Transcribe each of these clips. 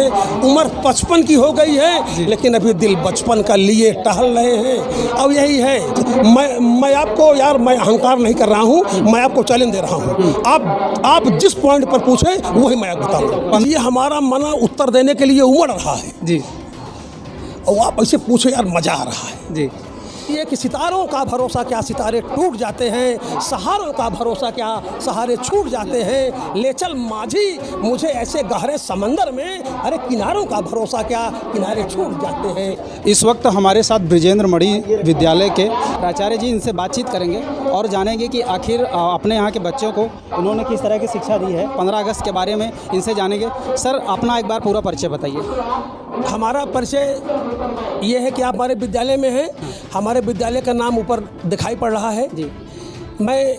उम्र 55 की हो गई है, लेकिन अभी दिल बचपन का लिए टहल रहे हैं। अब यही है, मैं आपको यार, मैं अहंकार नहीं कर रहा हूँ, मैं आपको चैलेंज दे रहा हूँ। आप जिस पॉइंट पर पूछे वही मैं आपको बताऊँ। ये हमारा मन उत्तर देने के लिए उमड़ रहा है जी, और आप ऐसे पूछे यार, मजा आ रहा है जी। ये कि सितारों का भरोसा क्या सितारे टूट जाते हैं, सहारों का भरोसा क्या सहारे छूट जाते हैं। ले चल माझी मुझे ऐसे गहरे समंदर में, अरे किनारों का भरोसा क्या किनारे छूट जाते हैं। इस वक्त हमारे साथ बृजेंद्र मणि विद्यालय के प्राचार्य जी, इनसे बातचीत करेंगे और जानेंगे कि आखिर अपने यहाँ के बच्चों को उन्होंने किस तरह की शिक्षा दी है। 15 अगस्त के बारे में इनसे जानेंगे। सर, अपना एक बार पूरा परिचय बताइए। हमारा परिचय ये है कि आप हमारे विद्यालय में हैं। हमारे विद्यालय का नाम ऊपर दिखाई पड़ रहा है जी। मैं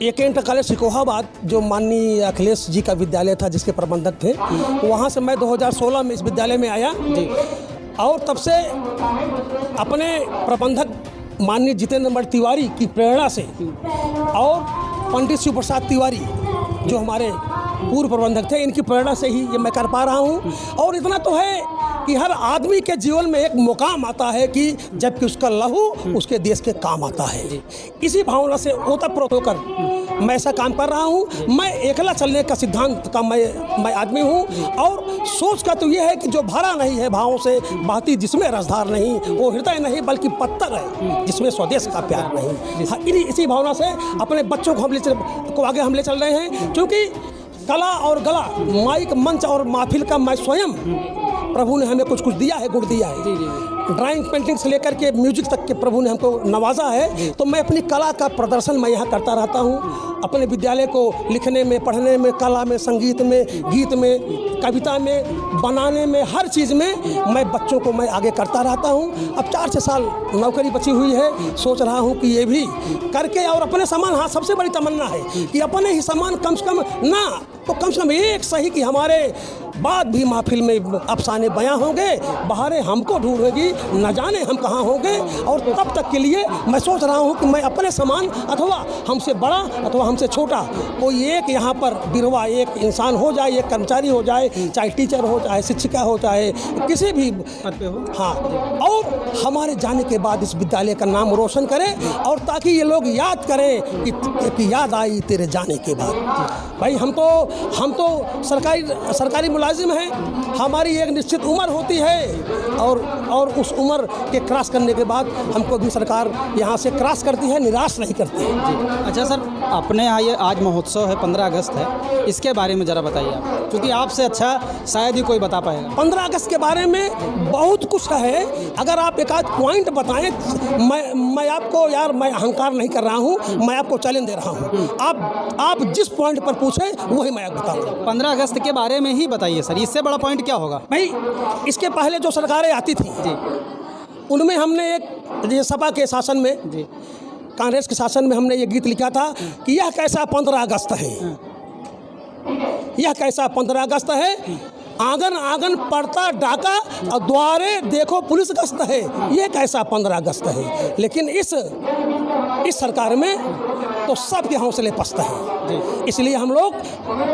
इंटर कॉलेज सिकोहाबाद, जो माननीय अखिलेश जी का विद्यालय था, जिसके प्रबंधक थे, वहाँ से मैं 2016 में इस विद्यालय में आया जी। और तब से अपने प्रबंधक माननीय जितेंद्र मणि तिवारी की प्रेरणा से और पंडित शिव प्रसाद तिवारी जो हमारे पूर्व प्रबंधक थे, इनकी प्रेरणा से ही ये मैं कर पा रहा हूँ। और इतना तो है कि हर आदमी के जीवन में एक मुकाम आता है कि जबकि उसका लहू उसके देश के काम आता है। इसी भावना से ओतप्रोत होकर मैं ऐसा काम कर रहा हूँ। मैं एकला चलने का सिद्धांत का मैं आदमी हूँ। और सोच का तो ये है कि जो भरा नहीं है भावों से बहती जिसमें रसधार नहीं, वो हृदय नहीं बल्कि पत्थर है जिसमें स्वदेश का प्यार नहीं। हाँ, इसी भावना से अपने बच्चों को आगे हम ले चल रहे हैं, क्योंकि कला और गला, माइक, मंच और महफिल का मैं स्वयं, प्रभु ने हमें कुछ दिया है, गुण दिया है। ड्राइंग, पेंटिंग से लेकर के म्यूजिक तक के प्रभु ने हमको नवाजा है। तो मैं अपनी कला का प्रदर्शन मैं यहाँ करता रहता हूँ। अपने विद्यालय को लिखने में, पढ़ने में, कला में, संगीत में, गीत में, कविता में, बनाने में, हर चीज़ में मैं बच्चों को मैं आगे करता रहता हूँ। अब 4-6 साल नौकरी बची हुई है, सोच रहा हूँ कि ये भी करके और अपने समान, हाँ सबसे बड़ी तमन्ना है कि अपने ही समान कम से कम ना तो कम से कम एक सही कि हमारे बाद भी महफिल में अफसाने बयां होंगे, बहारें हमको ढूंढेगी, न जाने हम कहाँ होंगे। और तब तक के लिए मैं सोच रहा हूँ कि मैं अपने समान अथवा हमसे बड़ा अथवा हमसे छोटा कोई एक यहाँ पर बिरवा एक इंसान हो जाए, एक कर्मचारी हो जाए, चाहे टीचर हो, चाहे शिक्षिका हो, चाहे किसी भी पद पे हो। हाँ, और हमारे जाने के बाद इस विद्यालय का नाम रोशन करें और ताकि ये लोग याद करें कि याद आई तेरे जाने के बाद। भाई हम तो सरकारी मुलाजिम हैं। हमारी एक निश्चित उम्र होती है और उस उम्र के क्रॉस करने के बाद हमको भी सरकार यहाँ से क्रॉस करती है, निराश नहीं करती है। जी। अच्छा सर, अपने यहाँ ये आज महोत्सव है, 15 अगस्त है, इसके बारे में ज़रा बताइए आप, क्योंकि आपसे अच्छा शायद ही कोई बता पाएगा। 15 अगस्त के बारे में बहुत कुछ है। अगर आप एक आध पॉइंट बताएं, मैं आपको यार, मैं अहंकार नहीं कर रहा हूँ, मैं आपको चैलेंज दे रहा हूँ। आप जिस पॉइंट पर पूछे वही मैं आपको बताऊँ। 15 अगस्त के बारे में ही बताइए सर, इससे बड़ा पॉइंट क्या होगा? भाई, इसके पहले जो सरकारें आती थी उनमें हमने एक ये सपा के शासन में जी, कांग्रेस के शासन में हमने ये गीत लिखा था कि यह कैसा 15 अगस्त है, यह कैसा 15 अगस्त है, आंगन आंगन पड़ता डाका और द्वारे देखो पुलिस गश्त है, ये कैसा 15 अगस्त है। लेकिन इस सरकार में तो सबके हौसले पस्त हैं। इसलिए हम लोग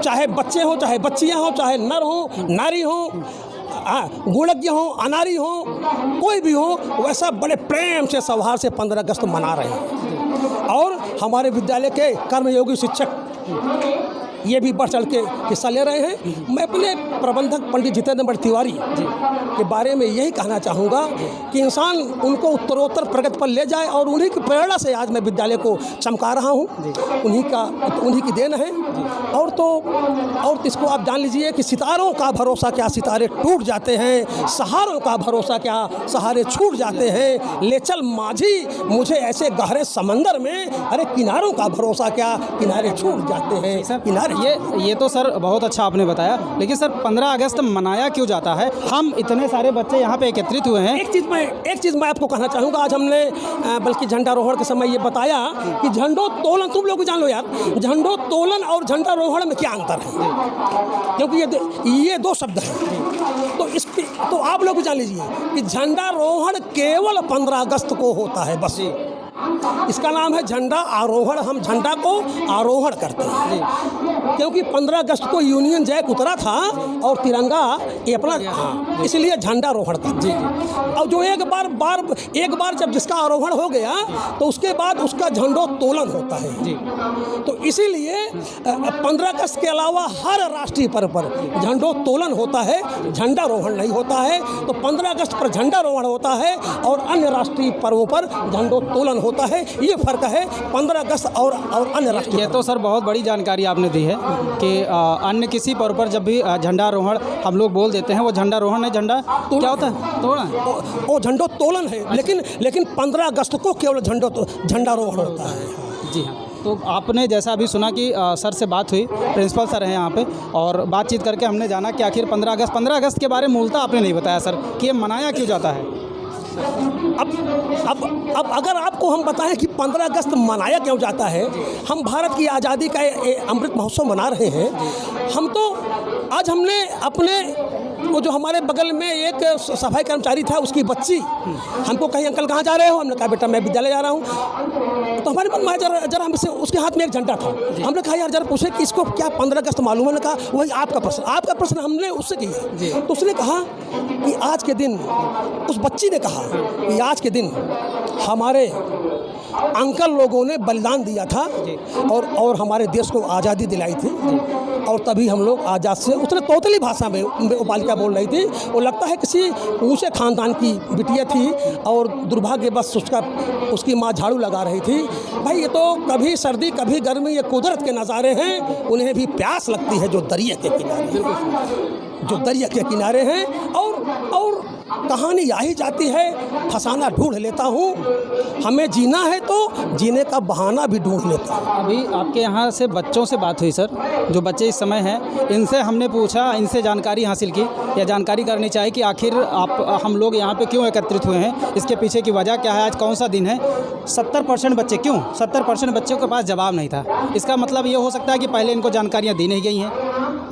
चाहे बच्चे हों, चाहे बच्चियां हों, चाहे नर हों, नारी हों, गुणज्ञ हों, अनारी हों, कोई भी हो, वैसा बड़े प्रेम से सौहार्द से 15 अगस्त मना रहे हैं। और हमारे विद्यालय के कर्मयोगी शिक्षक ये भी बढ़ चढ़ के हिस्सा ले रहे हैं। मैं अपने प्रबंधक पंडित जितेंद्र मणि तिवारी के बारे में यही कहना चाहूँगा कि इंसान उनको उत्तरोत्तर प्रगति पर ले जाए और उन्हीं की प्रेरणा से आज मैं विद्यालय को चमका रहा हूँ। उन्हीं की देन है। और इसको आप जान लीजिए कि सितारों का भरोसा क्या सितारे टूट जाते हैं, सहारों का भरोसा क्या सहारे छूट जाते हैं। ले चल माझी मुझे ऐसे गहरे समंदर में, अरे किनारों का भरोसा क्या किनारे छूट जाते हैं। किनारे ये तो सर बहुत अच्छा आपने बताया, लेकिन सर 15 अगस्त मनाया क्यों जाता है? हम इतने सारे बच्चे यहाँ पे एकत्रित हुए हैं। एक चीज़ मैं आपको कहना चाहूँगा। आज हमने बल्कि झंडारोहण के समय ये बताया कि झंडोत्तोलन, तुम लोग भी जान लो यार, झंडोत्तोलन और झंडारोहण में क्या अंतर है, क्योंकि ये दो शब्द हैं। तो आप लोग भी जान लीजिए कि झंडारोहण केवल 15 अगस्त को होता है बस। इसका नाम है झंडा आरोहण। हम झंडा को आरोहण करते हैं क्योंकि 15 अगस्त को यूनियन जैक उतरा था और तिरंगा ये अपना, इसलिए झंडा आरोहण करते हैं। और जो एक बार जब जिसका आरोहण हो गया तो उसके बाद उसका झंडोत्तोलन होता है जी। तो इसीलिए 15 अगस्त के अलावा हर राष्ट्रीय पर्व पर झंडोत्तोलन होता है, झंडारोहण नहीं होता है। तो 15 अगस्त पर झंडारोहण होता है और अन्य राष्ट्रीय पर्वों पर झंडोत्तोलन होता है। ये फर्क है 15 अगस्त और अन्य राष्ट्रीय। ये तो सर बहुत बड़ी जानकारी आपने दी है कि अन्य किसी पर्व पर जब भी झंडारोहण हम लोग बोल देते हैं, वो झंडारोहण है, झंडा क्या होता है, तोड़ना, वो झंडोत्तोलन है। लेकिन 15 अगस्त को केवल झंडारोहण होता है। जी हाँ। तो आपने जैसा अभी सुना कि सर से बात हुई, प्रिंसिपल सर हैं यहाँ पे, और बातचीत करके हमने जाना कि आखिर 15 अगस्त के बारे में मूलतः आपने नहीं बताया सर कि ये मनाया क्यों जाता है। अब अगर आपको हम बताएं कि 15 अगस्त मनाया क्यों जाता है, हम भारत की आज़ादी का अमृत महोत्सव मना रहे हैं। हम तो आज हमने अपने वो जो हमारे बगल में एक सफाई कर्मचारी था, उसकी बच्ची हमको कहीं अंकल कहाँ जा रहे हो, हमने कहा बेटा मैं विद्यालय जा रहा हूँ। तो हमारे मन में जरा हमसे, उसके हाथ में एक झंडा था, हमने कहा यार जरा पूछे कि इसको क्या 15 अगस्त मालूम है। कहा वही आपका प्रश्न हमने उससे किया। तो उसने कहा कि आज के दिन, उस बच्ची ने कहा कि आज के दिन हमारे अंकल लोगों ने बलिदान दिया था और हमारे देश को आज़ादी दिलाई थी, और तभी हम लोग आज़ाद से। उसने तोतली भाषा में बालिका बोल रही थी। वो लगता है किसी ऊँचे खानदान की बिटिया थी और दुर्भाग्यवश उसकी माँ झाड़ू लगा रही थी। भाई ये तो कभी सर्दी कभी गर्मी, ये कुदरत के नज़ारे हैं। उन्हें भी प्यास लगती है जो दरिया के किनारे हैं। और कहानी यही जाती है, फसाना ढूंढ लेता हूँ, हमें जीना है तो जीने का बहाना भी ढूंढ लेता हूँ। अभी आपके यहाँ से बच्चों से बात हुई सर, जो बच्चे इस समय हैं, इनसे हमने पूछा, इनसे जानकारी हासिल की या जानकारी करनी चाहिए कि आखिर हम लोग यहाँ पे क्यों एकत्रित हुए हैं, इसके पीछे की वजह क्या है, आज कौन सा दिन है। 70% बच्चे, क्यों 70% बच्चों के पास जवाब नहीं था। इसका मतलब ये हो सकता है कि पहले इनको जानकारियाँ दी नहीं गई हैं।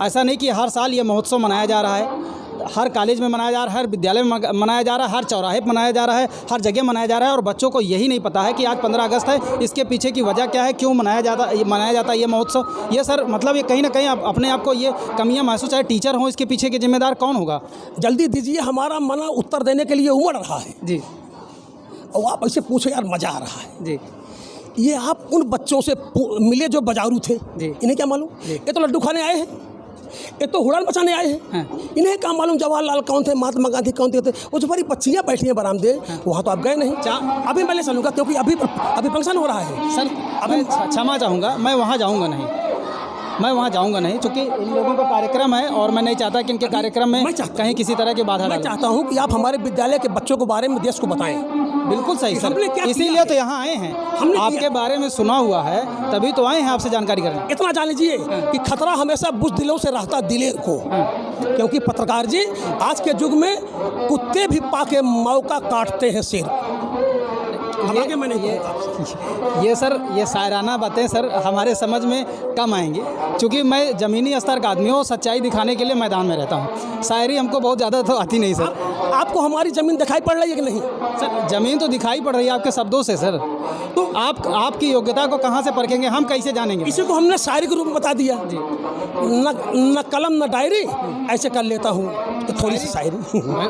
ऐसा नहीं कि हर साल ये महोत्सव मनाया जा रहा है, हर कॉलेज में मनाया जा रहा है, हर विद्यालय में मनाया जा रहा है, हर चौराहे पर मनाया जा रहा है, हर जगह मनाया जा रहा है, और बच्चों को यही नहीं पता है कि आज 15 अगस्त है, इसके पीछे की वजह क्या है, क्यों मनाया जाता है ये महोत्सव। ये सर मतलब ये कहीं ना कहीं अपने आप को ये कमियां महसूस, चाहे टीचर हों, इसके पीछे के जिम्मेदार कौन होगा। जल्दी दीजिए, हमारा मन उत्तर देने के लिए उमड़ रहा है जी। और आप ऐसे पूछे यार मज़ा आ रहा है जी। ये आप उन बच्चों से मिले जो बाजारू थे, इन्हें क्या मालूम, ये तो लड्डू खाने आए हैं, ये तो हुड़ान बचाने आए हैं। इन्हें क्या मालूम जवाहरलाल कौन थे, महात्मा गांधी कौन थे। वो जो हमारी बच्चियाँ बैठी हैं बरामदे, वहाँ तो आप गए नहीं। अभी मैं ले चलूँगा क्योंकि अभी फंक्शन हो रहा है सर। अभी क्षमा चाहूँगा, मैं वहाँ जाऊँगा नहीं, चूँकि इन लोगों का कार्यक्रम है और मैं नहीं चाहता कि इनके कार्यक्रम में कहीं किसी तरह की बाधा। मैं चाहता हूँ कि आप हमारे विद्यालय के बच्चों के बारे में देश को बताएं। बिल्कुल सही सर, इसीलिए तो यहाँ आए हैं, हमने आपके बारे में सुना हुआ है, तभी तो आए हैं आपसे जानकारी करने। इतना जान लीजिए कि खतरा हमेशा बुज़दिलों से रहता दिलेर को, क्योंकि पत्रकार जी आज के युग में कुत्ते भी पाके मौका काटते हैं शेर। ये सर, ये शायराना बातें सर हमारे समझ में कम आएंगी, क्योंकि मैं ज़मीनी स्तर का आदमी हूँ, सच्चाई दिखाने के लिए मैदान में रहता हूँ। शायरी हमको बहुत ज़्यादा तो आती नहीं सर। आपको हमारी ज़मीन दिखाई पड़ रही है कि नहीं सर? ज़मीन तो दिखाई पड़ रही है आपके शब्दों से सर। तो आपकी योग्यता को कहाँ से परखेंगे, हम कैसे जानेंगे? इसी को हमने शायरी के रूप में बता दिया जी। न कलम न डायरी, ऐसे कर लेता हूँ थोड़ी सी शायरी।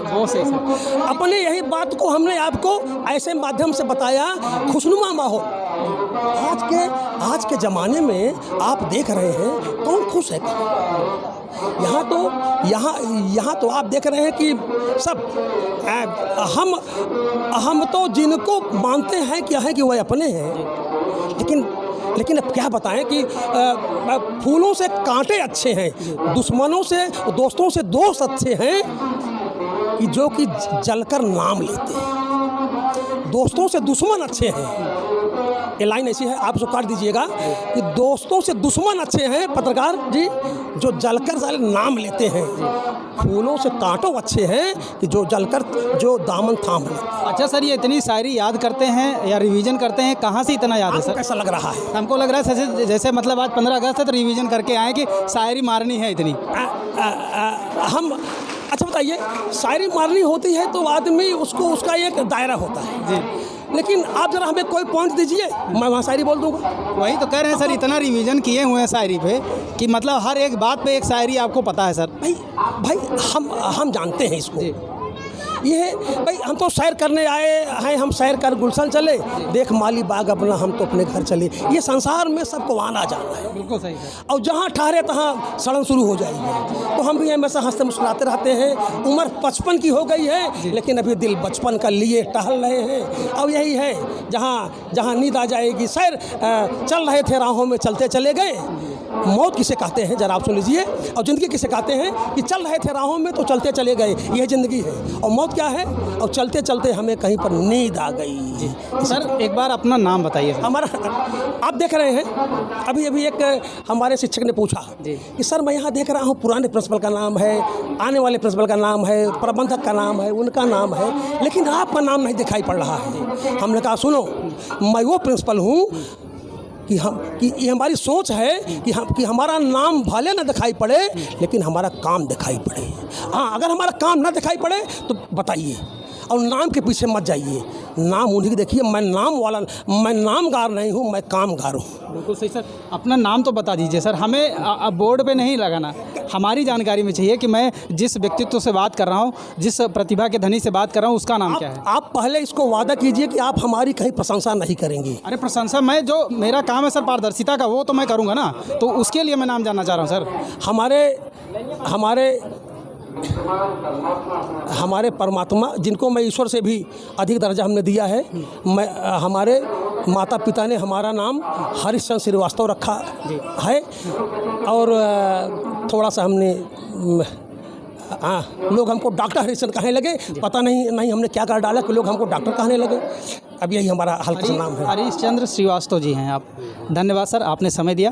वो सही सर। अपने यही बात को हमने आपको ऐसे माध्यम से बताया, खुशनुमा माहौल। आज के ज़माने में आप देख रहे हैं कौन खुश है। यहाँ तो आप देख रहे हैं कि सब हम तो जिनको मानते हैं क्या है कि वह अपने हैं, लेकिन अब क्या बताएं कि फूलों से कांटे अच्छे हैं, दुश्मनों से दोस्तों से दोस्त अच्छे हैं कि जो कि जलकर नाम लेते हैं। दोस्तों से दुश्मन अच्छे हैं, ये लाइन ऐसी है, आप उसको काट दीजिएगा कि दोस्तों से दुश्मन अच्छे हैं पत्रकार जी, जो जलकर नाम लेते हैं। फूलों से कांटों अच्छे हैं कि जो जलकर जो दामन थाम लेते हैं। अच्छा सर, ये इतनी शायरी याद करते हैं या रिवीजन करते हैं, कहाँ से इतना याद है सर? कैसा लग रहा है? हमको लग रहा है जैसे मतलब आज 15 अगस्त है तो रिवीजन करके आए कि शायरी मारनी है इतनी। हम अच्छा बताइए, शायरी मारनी होती है तो आदमी उसका एक दायरा होता है जी। लेकिन आप ज़रा हमें कोई पॉइंट दीजिए, मैं वहाँ शायरी बोल दूँगा। वही तो कह रहे हैं सर, इतना रिवीजन किए हुए हैं शायरी पे कि मतलब हर एक बात पे एक शायरी आपको पता है सर। भाई हम जानते हैं इसको। ये भाई हम तो सैर करने आए हैं, हम सैर कर गुलशन चले, देख माली बाग अपना, हम तो अपने घर चले। ये संसार में सबको आना जाना है। बिल्कुल सही सर। और जहाँ ठहरे तहाँ सड़न शुरू हो जाएगी। तो हम भी हमेशा हंसते मुस्कुराते रहते हैं। उम्र 55 की हो गई है, लेकिन अभी दिल बचपन का लिए टहल रहे हैं। और यही है, जहाँ नींद आ जाएगी। सैर चल रहे थे राहों में, चलते चले गए। मौत किसे कहते हैं जरा आप सुन लीजिए, और ज़िंदगी किसे कहते हैं कि चल रहे थे राहों में तो चलते चले गए, यह ज़िंदगी है। और मौत क्या है, और चलते चलते हमें कहीं पर नींद आ गई। सर एक बार अपना नाम बताइए। हमारा, आप देख रहे हैं, अभी एक हमारे शिक्षक ने पूछा कि सर मैं यहाँ देख रहा हूँ पुराने प्रिंसिपल का नाम है, आने वाले प्रिंसिपल का नाम है, प्रबंधक का नाम है, उनका नाम है, लेकिन आपका नाम नहीं दिखाई पड़ रहा है। हमने कहा सुनो, मैं वो प्रिंसिपल हूँ कि ये हमारी सोच है कि हमारा नाम भले ना दिखाई पड़े, लेकिन हमारा काम दिखाई पड़े। हाँ, अगर हमारा काम ना दिखाई पड़े तो बताइए, और नाम के पीछे मत जाइए। नाम उन्हीं की देखिए, मैं नामगार नहीं हूँ, मैं कामगार हूँ। बिल्कुल सही सर। अपना नाम तो बता दीजिए सर, हमें अब बोर्ड पे नहीं लगाना, हमारी जानकारी में चाहिए कि मैं जिस व्यक्तित्व से बात कर रहा हूँ, जिस प्रतिभा के धनी से बात कर रहा हूँ, उसका नाम क्या है। आप पहले इसको वादा कीजिए कि आप हमारी कहीं प्रशंसा नहीं करेंगे। अरे प्रशंसा, मैं जो मेरा काम है सर पारदर्शिता का, वो तो मैं करूँगा ना, तो उसके लिए मैं नाम जानना चाह रहा हूँ सर। हमारे परमात्मा, जिनको मैं ईश्वर से भी अधिक दर्जा हमने दिया है, हमारे माता पिता ने हमारा नाम हरिश्चंद्र श्रीवास्तव रखा है। और थोड़ा सा हमने, लोग हमको डॉक्टर हरिश्चंद्र कहने लगे, पता नहीं हमने क्या कर डाला कि लोग हमको डॉक्टर कहने लगे। अब यही हमारा हल्का सा नाम है। हरिश्चंद्र श्रीवास्तव जी हैं आप। धन्यवाद सर, आपने समय दिया।